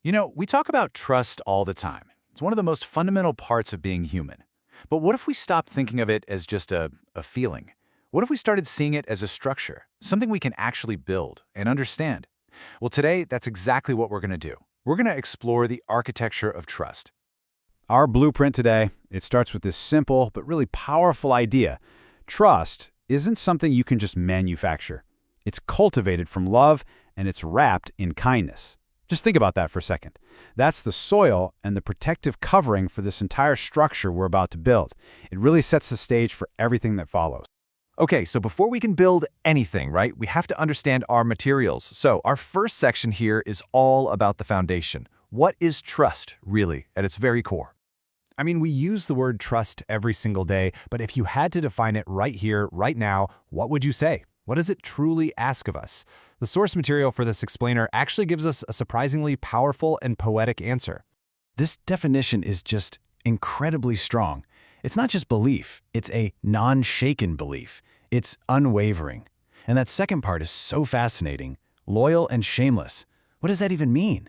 We talk about trust all the time. It's one of the most fundamental parts of being human. But what if we stopped thinking of it as just a feeling? What if we started seeing it as a structure, something we can actually build and understand? Well, today, that's exactly what we're going to do. We're going to explore the architecture of trust. Our blueprint today, it starts with this simple but really powerful idea. Trust isn't something you can just manufacture. It's cultivated from love, and it's wrapped in kindness. Just think about that for a second. That's the soil and the protective covering for this entire structure we're about to build. It really sets the stage for everything that follows. Okay, so before we can build anything, right, we have to understand our materials. So our first section here is all about the foundation. What is trust, really, at its very core? I mean, we use the word trust every single day, but if you had to define it right here, right now, what would you say? What does it truly ask of us? The source material for this explainer actually gives us a surprisingly powerful and poetic answer. This definition is just incredibly strong. It's not just belief, it's a non-shaken belief. It's unwavering. And that second part is so fascinating. Loyal and shameless. What does that even mean?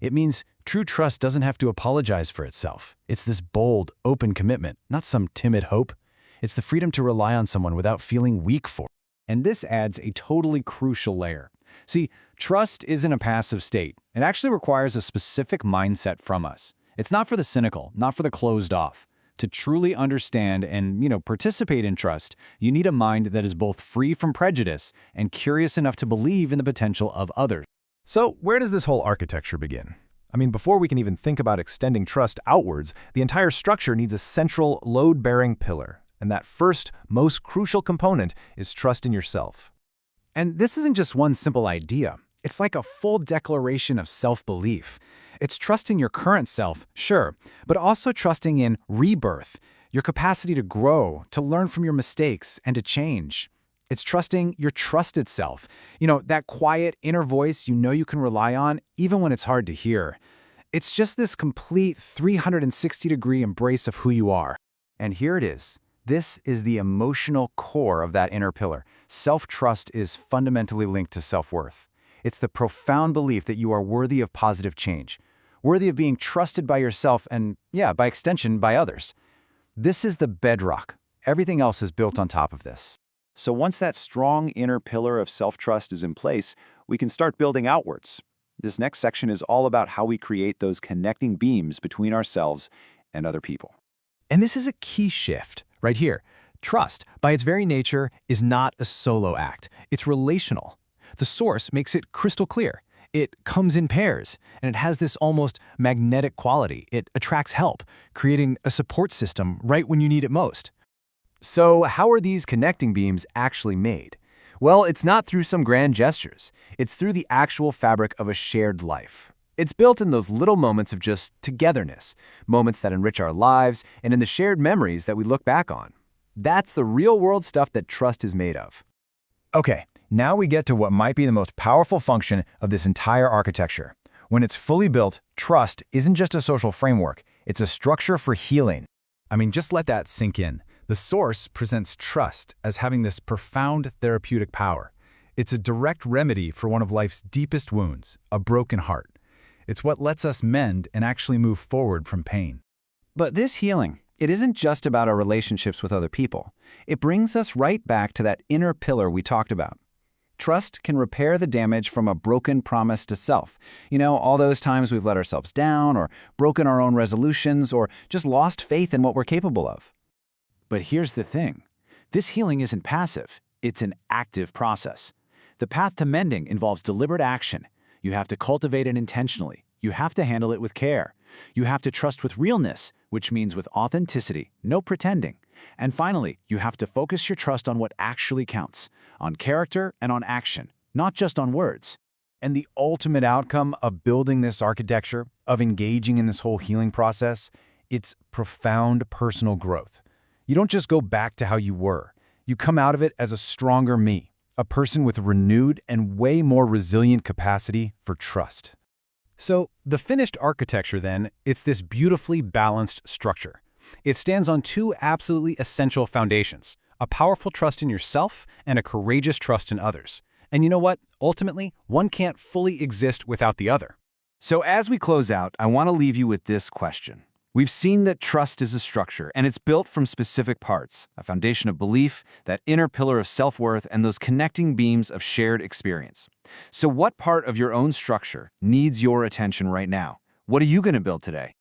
It means true trust doesn't have to apologize for itself. It's this bold, open commitment, not some timid hope. It's the freedom to rely on someone without feeling weak for it. And this adds a totally crucial layer. See, trust isn't a passive state. It actually requires a specific mindset from us. It's not for the cynical, not for the closed off. To truly understand and, participate in trust, you need a mind that is both free from prejudice and curious enough to believe in the potential of others. So where does this whole architecture begin? I mean, before we can even think about extending trust outwards, the entire structure needs a central, load-bearing pillar. And that first, most crucial component is trust in yourself. And this isn't just one simple idea. It's like a full declaration of self-belief. It's trusting your current self, sure, but also trusting in rebirth, your capacity to grow, to learn from your mistakes, and to change. It's trusting your trusted self, that quiet inner voice you can rely on, even when it's hard to hear. It's just this complete 360-degree embrace of who you are. And here it is. This is the emotional core of that inner pillar. Self-trust is fundamentally linked to self-worth. It's the profound belief that you are worthy of positive change, worthy of being trusted by yourself and, by extension, by others. This is the bedrock. Everything else is built on top of this. So once that strong inner pillar of self-trust is in place, we can start building outwards. This next section is all about how we create those connecting beams between ourselves and other people. And this is a key shift right here. Trust, by its very nature, is not a solo act. It's relational. The source makes it crystal clear. It comes in pairs, and it has this almost magnetic quality. It attracts help, creating a support system right when you need it most. So how are these connecting beams actually made? Well, it's not through some grand gestures. It's through the actual fabric of a shared life. It's built in those little moments of just togetherness, moments that enrich our lives, and in the shared memories that we look back on. That's the real-world stuff that trust is made of. Okay, now we get to what might be the most powerful function of this entire architecture. When it's fully built, trust isn't just a social framework, it's a structure for healing. I mean, just let that sink in. The source presents trust as having this profound therapeutic power. It's a direct remedy for one of life's deepest wounds, a broken heart. It's what lets us mend and actually move forward from pain. But this healing, it isn't just about our relationships with other people. It brings us right back to that inner pillar we talked about. Trust can repair the damage from a broken promise to self. All those times we've let ourselves down or broken our own resolutions or just lost faith in what we're capable of. But here's the thing. This healing isn't passive. It's an active process. The path to mending involves deliberate action. You have to cultivate it intentionally. You have to handle it with care. You have to trust with realness, which means with authenticity, no pretending. And finally, you have to focus your trust on what actually counts, on character and on action, not just on words. And the ultimate outcome of building this architecture, of engaging in this whole healing process, it's profound personal growth. You don't just go back to how you were. You come out of it as a stronger me, a person with renewed and way more resilient capacity for trust. So the finished architecture then, it's this beautifully balanced structure. It stands on two absolutely essential foundations, a powerful trust in yourself and a courageous trust in others. And you know what? Ultimately, one can't fully exist without the other. So as we close out, I want to leave you with this question. We've seen that trust is a structure, and it's built from specific parts, a foundation of belief, that inner pillar of self-worth, and those connecting beams of shared experience. So what part of your own structure needs your attention right now? What are you going to build today?